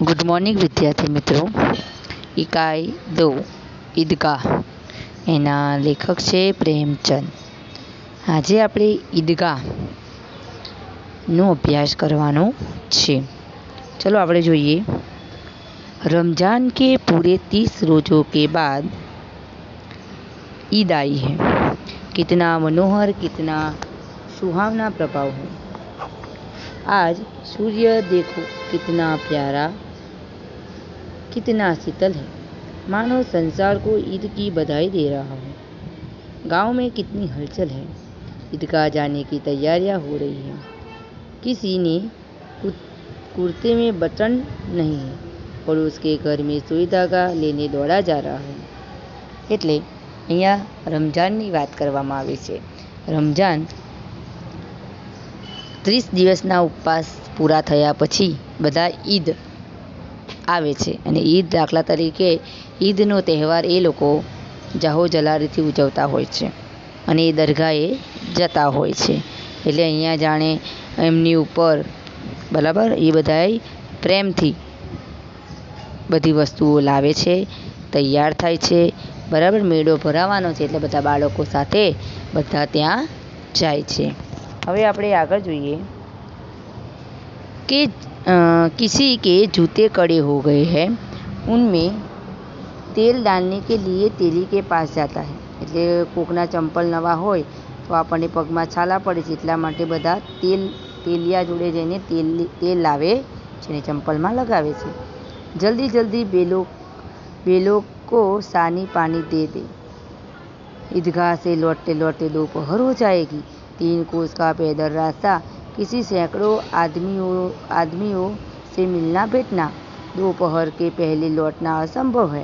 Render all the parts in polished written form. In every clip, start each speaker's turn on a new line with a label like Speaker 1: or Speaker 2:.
Speaker 1: Good morning વિદ્યાર્થી મિત્રો. ઇકાઈ 2 ઈદગાહ એના લેખક છે પ્રેમચંદ. આજે આપણે ઈદગાહનો અભ્યાસ કરવાનો છે. ચલો આપણે જોઈએ. रमज़ान के पूरे 30 रोज़ों के बाद ईद आई है. कितना मनोहर, कितना सुहावना प्रभाव है. आज सूर्य देखो कितना प्यारा, कितना शीतल है, मानो संसार को ईद की बधाई दे रहा हो. गांव में कितनी हलचल है. ईदगाह जाने की तैयारियां हो रही है. किसी ने कुर्ते में बटन नहीं है, पड़ोस के घर में सुई धागा लेने दौड़ा जा रहा है. એટલે અહીંયા રમઝાનની વાત કરવામાં આવી છે. રમઝાન 30 દિવસના ઉપવાસ પૂરા થયા પછી બધા ઈદ આવે છે અને ઈદ દાખલા તરીકે ઈદનો તહેવાર એ લોકો જાહો જલાલીથી ઉજવતા હોય છે અને એ દરગાહે જતા હોય છે. એટલે અહીંયા જાણે એમની ઉપર બરાબર એ બધાય પ્રેમથી બધી વસ્તુઓ લાવે છે, તૈયાર થાય છે, બરાબર. મેળો ભરાવાનો છે એટલે બધા બાળકો સાથે બધા ત્યાં જાય છે. હવે આપણે આગળ જોઈએ कि किसी के जूते कड़े हो गए हैं, उनमें तेल डालने के लिए तेली के पास जाता है. એટલે કોકના ચંપલ નવા હોય તો આપણને પગમાં છાલા પડે છે એટલા માટે બધા તેલિયા જોડે જઈને તેલ લાવે છે ને ચંપલમાં લગાવે છે. जल्दी जल्दी बेलों को सानी पानी दे दे. ईदगाह से लौटते लौटते दोपहर हो जाएगी. 3 कोस का पैदल रास्ता, किसी सैकड़ों आदमियों से मिलना बैठना, दोपहर के पहले लौटना असंभव है.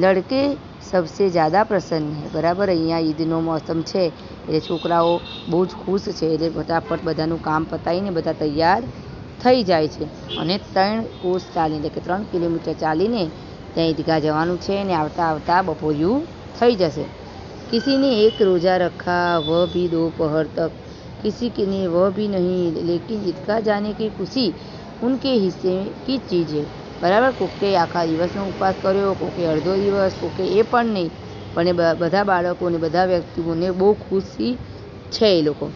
Speaker 1: लड़के सबसे ज़्यादा प्रसन्न है. बराबर અહીંયા ઈદનો મોસમ છે એટલે છોકરાઓ બહુ જ ખુશ છે એટલે ફટાફટ બધાનું કામ પતાવીને બધા તૈયાર થઈ જાય છે અને 3 કોસ ચાલીને એટલે કે 3 કિલોમીટર ચાલીને ત્યાં ઈદગાહ જવાનું છે અને આવતા આવતા બપોરિયું થઈ જશે. किसी ने एक रोज़ा रखा, वह भी दोपहर तक. किसी के ने वह भी नहीं, लेकिन ईदगाह जाने की खुशी उनके हिस्से की चीज़ है. बराबर. कोके आखा दिवसનો ઉપવાસ કર્યો, કોકે અડધો દિવસ, કોકે એ પણ નહીં, પણ બધા બાળકોને બધા વ્યક્તિઓને બહુ ખુશી છે એ લોકો.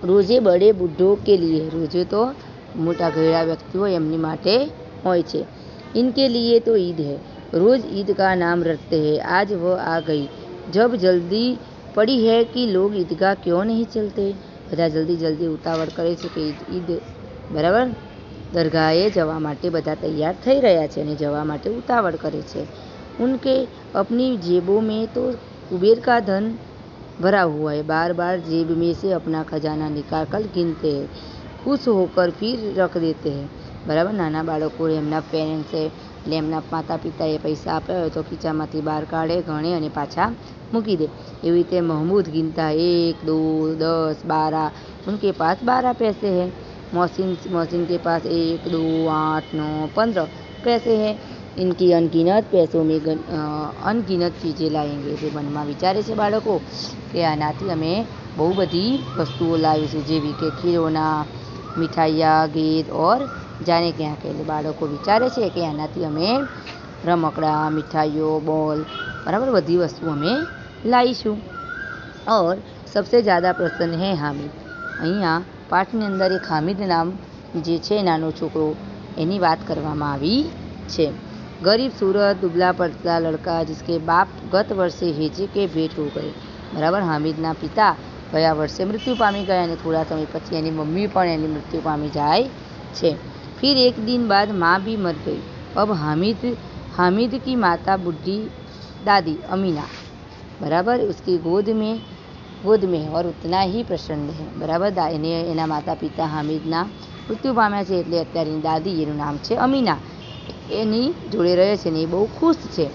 Speaker 1: રોજે બડે બુઢો કે लिए, રોજે તો મોટા ઘેડા વ્યક્તિઓ એમની માટે હોય છે. इनके लिए तो ईद है. रोज़ ईद का नाम रटते हैं. आज वह आ गई जब जल्दी पड़ी है कि लोग ईदगाह क्यों नहीं चलते. બધા જલ્દી જલ્દી ઉતાવળ કરે છે કે ઈદ બરાબર દરગાહે જવા માટે બધા તૈયાર થઈ રહ્યા છે અને જવા માટે ઉતાવળ કરે છે. उनके अपनी जेबों में तो कुबेर का धन भरा हुआ है. बार बार जेब में से अपना खजाना निकाल कर गिनते हैं, खुश होकर फिर रख देते हैं. બરાબર. નાના બાળકો એમના પેરેન્ટ્સે એટલે એમના માતા પિતાએ પૈસા આપ્યા હોય તો ખીચામાંથી બહાર કાઢે, ગણે અને પાછા મૂકી દે. એવી રીતે महमूद गिनता 1, 2, 10, 12. उनके पास 12 पैसे हैं. मोहसिन के पास 1, 2, 8, 9, 15 पैसे हैं. इनकी अनगिनत पैसों में अनगिनत चीज़ें लाएंगे. જે મનમાં વિચારે છે બાળકો કે આનાથી અમે બહુ બધી વસ્તુઓ લાવીશું જેવી કે ખીલોના, મીઠાઈયા, ગીત ઓર જાણે ક્યાં કે બાળકો વિચારે છે કે આનાથી અમે રમકડા, મીઠાઈઓ, બોલ બરાબર બધી વસ્તુ અમે લાવીશું. और सबसे ज़्यादा प्रसन्न है हामिद. અહીંયા પાઠની અંદર એક હામિદ નામ જે છે નાનો છોકરો એની વાત કરવામાં આવી છે. गरीब सूरत दुबला पतला लड़का जिसके बाप गत वर्षे हेजे के भेंट हो गए. बराबर. हामिदના પિતા ગયા વર્ષે મૃત્યુ પામી ગયા અને થોડા સમય પછી એની મમ્મી પણ એની મૃત્યુ પામી જાય છે. फिर एक दिन बाद माँ भी मर गई. अब हामिद की माता बूढ़ी दादी अमीना बराबर उसकी गोद में और उतना ही प्रसन्न है. बराबर. એના માતા પિતા હામિદના મૃત્યુ પામ્યા છે એટલે અત્યારની દાદી એનું નામ છે અમીના એની જોડે રહે છે ને એ બહુ ખુશ છે.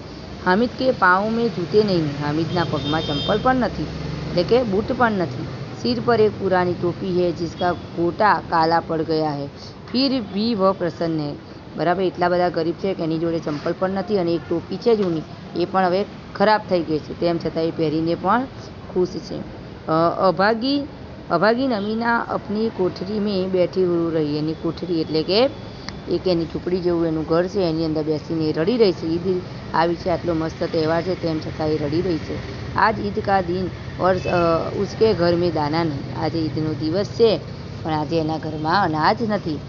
Speaker 1: હામિદ કે પાँव में जूते नहीं. हामिदના પગમાં ચંપલ પણ નથી એટલે કે બૂટ પણ નથી. सिर पर एक पुरानी टोपी है जिसका गोटा काला पड़ गया है. फिर भी वह प्रसन्न है. બરાબર. એટલા બધા ગરીબ છે કે એની જોડે ચંપલ પણ નથી અને એક ટોપી છે જૂની એ પણ હવે ખરાબ થઈ ગઈ છે તેમ છતાં એ પહેરીને પણ ખુશ છે. અભાગી નમીના अपनी कोठरी में बैठी रही. એની કોઠરી એટલે કે એક એની ઝૂંપડી જેવું એનું ઘર છે, એની અંદર બેસીને એ રડી રહી છે. ઈદ આવી છે, આટલો મસ્ત તહેવાર છે, તેમ છતાં એ રડી રહી છે. આજ ઈદ કા દિન ઓર ઉસકે ઘર મેં દાના નહીં. આજે ઈદનો દિવસ છે, પણ આજે એના ઘરમાં અનાજ નથી.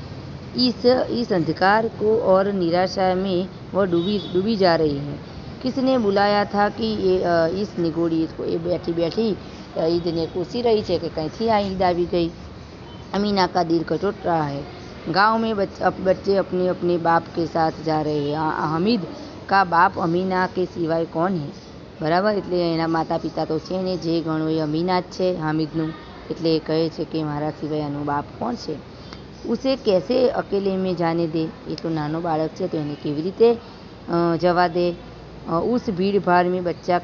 Speaker 1: इस अंधकार को और निराशा में वह डूबी जा रही है. किसने बुलाया था कि ये इस निगोड़ी ईद को. ये बैठी बैठी ईद ने कोसी रही है कि कहीं आ ईद आ गई. अमीना का दिल कचोट रहा है. गांव में बच्चे अपने अपने बाप के साथ जा रहे हैं. हामिद का बाप अमीना के सिवाय कौन है. बराबर, એટલે એના માતા પિતા તો છે ને, જે ગણો એ અમીના જ છે હામિદનું. એટલે એ કહે છે કે મારા સિવાય આનો બાપ કોણ છે. उसे कैसे अकेले में जाने दे. ये तो नानो बालक છે, તો એને કેવી રીતે જવા દે. उस भीड़ भाड़ में बच्चा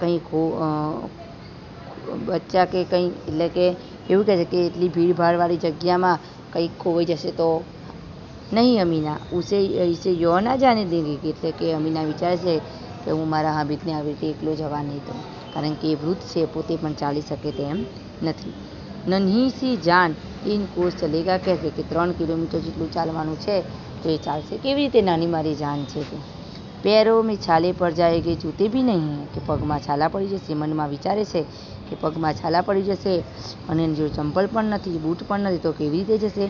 Speaker 1: કે કંઈ, એટલે કે એવું કહે છે કે એટલી ભીડભાડવાળી જગ્યામાં કંઈક ખોવાઈ જશે તો નહીં. અમીના ઇસે યો ના જાને દેંગે. એટલે કે અમીના વિચારે છે કે હું મારા હામિદને આવી રીતે એકલો જવા નહીં દઉં, કારણ કે એ વૃદ્ધ છે, પોતે પણ ચાલી શકે તેમ નથી. નન્હી સી જાન इन कोस चलेगा कैसे. કે 3 કિલોમીટર જેટલું ચાલવાનું છે, તો એ ચાલશે કેવી રીતે. નાની મારી જાન છે તે. पैरों में छाले पड़ जाएंगे, जूते भी नहीं है. કે પગમાં છાલા પડી જશે. મનમાં વિચારે છે કે પગમાં છાલા પડી જશે અને જો ચંપલ પણ નથી, બૂટ પણ નથી, તો કેવી રીતે જશે.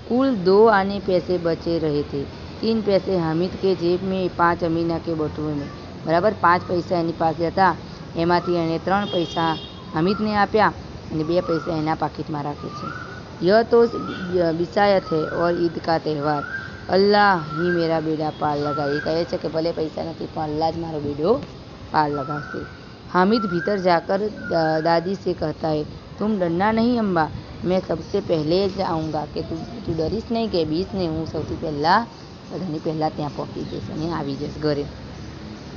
Speaker 1: कुल 2 आने पैसे बचे रहे थे. 3 पैसे हामिद के जेब में, 5 अमीना के बटुए में. બરાબર, 5 પૈસા એની પાસે હતા, એમાંથી એણે 3 પૈસા હામિદને આપ્યા અને 2 પૈસા એના પાકીટમાં રાખે છે. यह तो बिसायत है और ईद का त्यौहार. अल्लाह ही मेरा बेड़ा पार लगा. ये કહે છે કે ભલે પૈસા નથી, પણ અલ્લાહ જ મારો બેડો પાર लगाશે. हामिद भीतर जाकर दादी से कहता है, तुम डरना नहीं अम्बा, मैं सबसे पहले आऊँगा. કે તું ડરીશ નહીં, કે બીસ નહીં, હું સૌથી પહેલાં બધાની પહેલાં ત્યાં પહોંચી જઈશ અને આવી જઈશ ઘરે.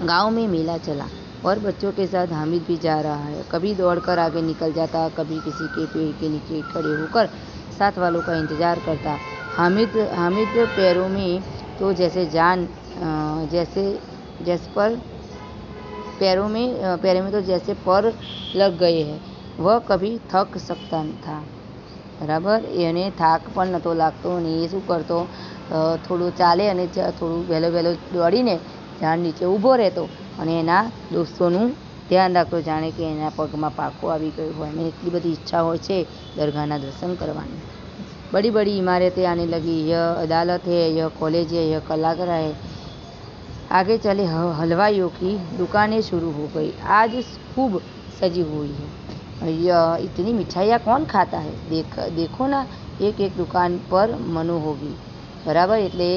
Speaker 1: गाँव में मेला चला और बच्चों के साथ हामिद भी जा रहा है. कभी दौड़कर आगे निकल जाता, कभी किसी के पेड़ के नीचे खड़े होकर साथ वालों का इंतजार करता. हामिद पैरों में तो जैसे जान जैसे पर पैरों में तो जैसे पर लग गए हैं. वह कभी थक सकता था. બરાબર, એને થાક પણ નહોતો લાગતો અને એ શું કરતો, થોડું ચાલે અને થોડું વહેલો દોડીને ઝાડ નીચે ઊભો રહેતો અને એના દોસ્તોનું ધ્યાન રાખતો, જાણે કે એના પગમાં પાકો આવી ગયો હોય. એને એટલી બધી ઈચ્છા હોય છે દરગાહના દર્શન કરવાની. बड़ी बड़ी इमारतें आने लगी. यह अदालत है, यह कॉलेज है, यह कलाकार है. आगे चले हलवाइयों की दुकानें शुरू हो गई. आज खूब सजी हुई है. इतनी मिठाइयाँ कौन खाता है. देखो ना, एक एक दुकान पर मनो होगी. बराबर, એટલે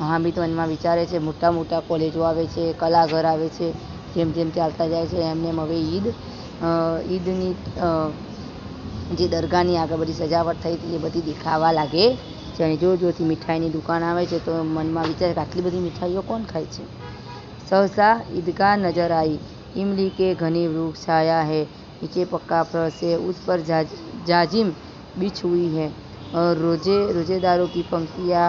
Speaker 1: હામિદ મનમાં વિચારે છે, મોટા મોટા કોલેજો આવે છે, કલાઘર આવે છે, જેમ જેમ ચાલતા જાય છે એમને હવે ઈદની જે દરગાહની આગળ બધી સજાવટ થઈ હતી એ બધી દેખાવા લાગે છે. અને જોરથી મીઠાઈની દુકાન આવે છે, તો મનમાં વિચારે કે આટલી બધી મિઠાઈઓ કોણ ખાય છે. सहसा ईदगाह नजर आई. इमली के घने वृक्ष छाया है, नीचे पक्का फर्श है, उस पर जाजिम बिछ हुई है. रोजेदारों की पंक्तियाँ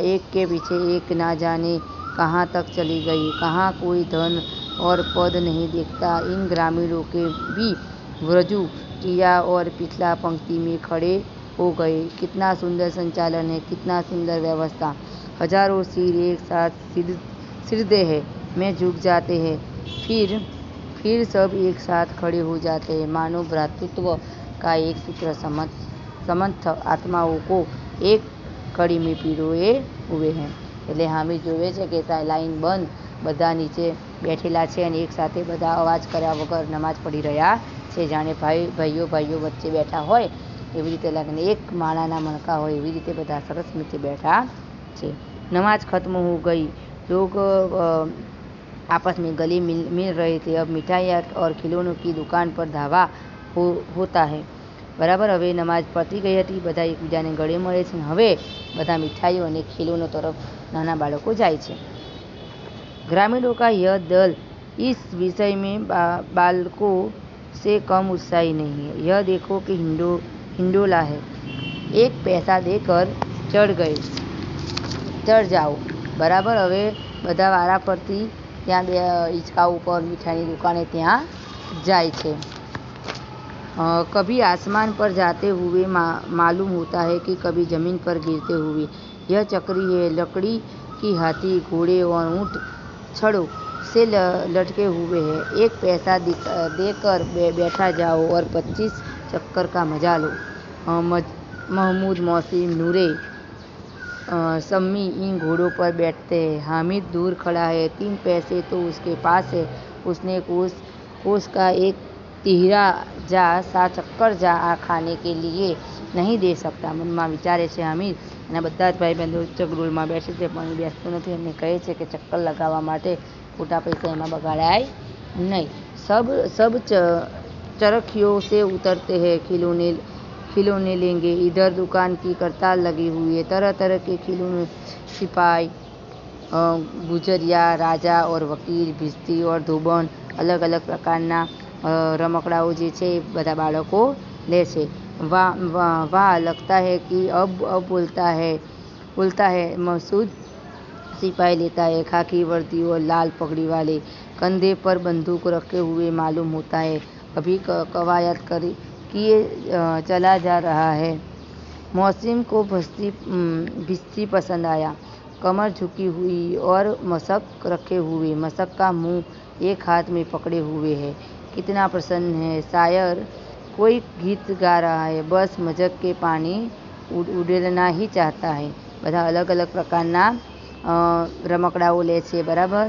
Speaker 1: एक के पीछे एक ना जाने कहाँ तक चली गई. कहाँ कोई धन और पद नहीं देखता. इन ग्रामीणों के भी वजू किया और पिछला पंक्ति में खड़े हो गए. कितना सुंदर संचालन है, कितना सुंदर व्यवस्था. हजारों सिर एक साथ सिरदे हैं, में झुक जाते हैं, फिर सब एक साथ खड़े हो जाते हैं. मानो भ्रातृत्व का एक सूत्र समर्थ आत्माओं को एक कड़ी में पिरोए हुए हैं. એટલે હામિદ જોવે છે કે લાઈન બંધ, બધા નીચે બેઠેલા છે અને એક સાથે બધા અવાજ કર્યા વગર નમાજ પઢી રહ્યા છે. જાણે ભાઈઓ વચ્ચે બેઠા હોય એવી રીતે લાગે, એક માળાના મણકા હોય એવી રીતે બધા સરસ નીચે બેઠા છે. नमाज खत्म हो गई. लोग आपस में गले मिल रहे थे. अब मिठाइयाँ और खिलौनों की दुकान पर धावा होता है. बराबर, હવે નમાજ પતી ગઈ હતી, બધા એકબીજાને ગળે મળે છે. હવે બધા મીઠાઈઓ અને ખીલોનો તરફ નાના બાળકો જાય છે. ग्रामीणों का यह दल इस विषय में बालकों से कम उत्साही नहीं है. यह देखो कि हिंडोला है, एक पैसा देकर चढ़ जाओ. बराबर, હવે બધા વારા ફરતી ત્યાં હિંચકા ઉપર મીઠાઈની દુકાને ત્યાં જાય છે. कभी आसमान पर जाते हुए मालूम होता है कि कभी ज़मीन पर गिरते हुए. यह चक्री है, लकड़ी की हाथी, घोड़े और ऊँट छड़ों से लटके हुए हैं। 1 पैसा देकर बैठा जाओ और 25 चक्कर का मजा लो। महमूद, मोहसिन, नूरे, सम्मी इन घोड़ों पर बैठते हैं। हामिद दूर खड़ा है, 3 पैसे तो उसके पास है। उसने कोस का एक तिहरा जा 7 चक्कर जा खाने के लिए नहीं दे सकता। મનમાં વિચારે છે હામિદ. એના બધા જ ભાઈબંધો ચકડોળમાં બેસે છે, પણ એ બેસતો નથી અને કહે છે કે ચક્કર લગાવવા માટે ખોટા પૈસા એમાં બગાડાય नहीं। सब चरखियों से उतरते हैं, खिलौने लेंगे। इधर दुकान की कतार लगी हुई है, तरह तरह के खिलौने, सिपाही, गुजरिया, राजा और वकील, भिस्ती और धोबन, अलग अलग प्रकारना रमकड़ाओं जे छे बधा बाळको ले छे। वाह लगता है कि अब बोलता है मसूद। सिपाही लेता है, खाकी वर्दी और लाल पगड़ी वाले, कंधे पर बंदूक रखे हुए मालूम होता है अभी कवायद किए चला जा रहा है। मौसिम को भिस्ती पसंद आया, कमर झुकी हुई और मशक रखे हुए, मशक का मुंह एक हाथ में पकड़े हुए है। कितना प्रसन्न है। शायर कोई गीत गा रहा है, बस मजक के पानी उड़ेलना ही चाहता है। બધા अलग अलग પ્રકારના રમકડાઓ લે છે, બરાબર।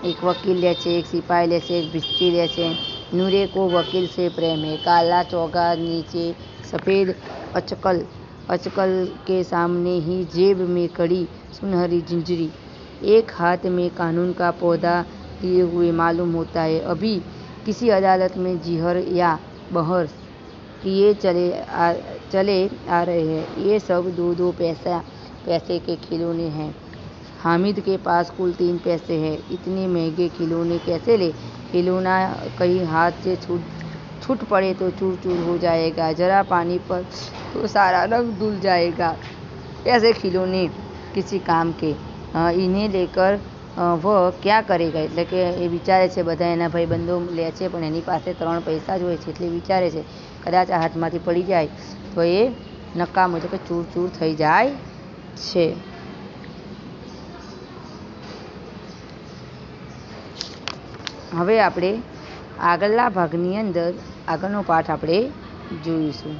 Speaker 1: एक वकील ले छे, एक सिपाही ले छे, एक भिस्ती ले छे। नूरे को वकील से प्रेम है। काला चौगा नीचे सफ़ेद अचकल के सामने ही जेब में कड़ी सुनहरी जिंजरी, एक हाथ में कानून का पौधा लिए हुए मालूम होता है अभी किसी अदालत में जिहर या बहस किए चले आ रहे हैं। ये सब 2-2 पैसे के खिलौने हैं। हामिद के पास कुल 3 पैसे हैं। इतने महंगे खिलौने कैसे ले? खिलौना कहीं हाथ से छूट पड़े तो चूर चूर हो जाएगा, जरा पानी पर तो सारा रंग धुल जाएगा। ऐसे खिलौने किसी काम के, इन्हें लेकर वह क्या करेगा? એટલે કે એ વિચારે છે, બધા એના ભાઈબંધો લે છે પણ એની પાસે 3 પૈસા જ હોય છે, એટલે વિચારે છે કદાચ આ હાથમાંથી પડી જાય તો એ નકામો, એટલે કે ચૂર ચૂર થઈ જાય છે। હવે આપણે આગળના ભાગની અંદર આગળનો પાઠ આપણે જોઈશું।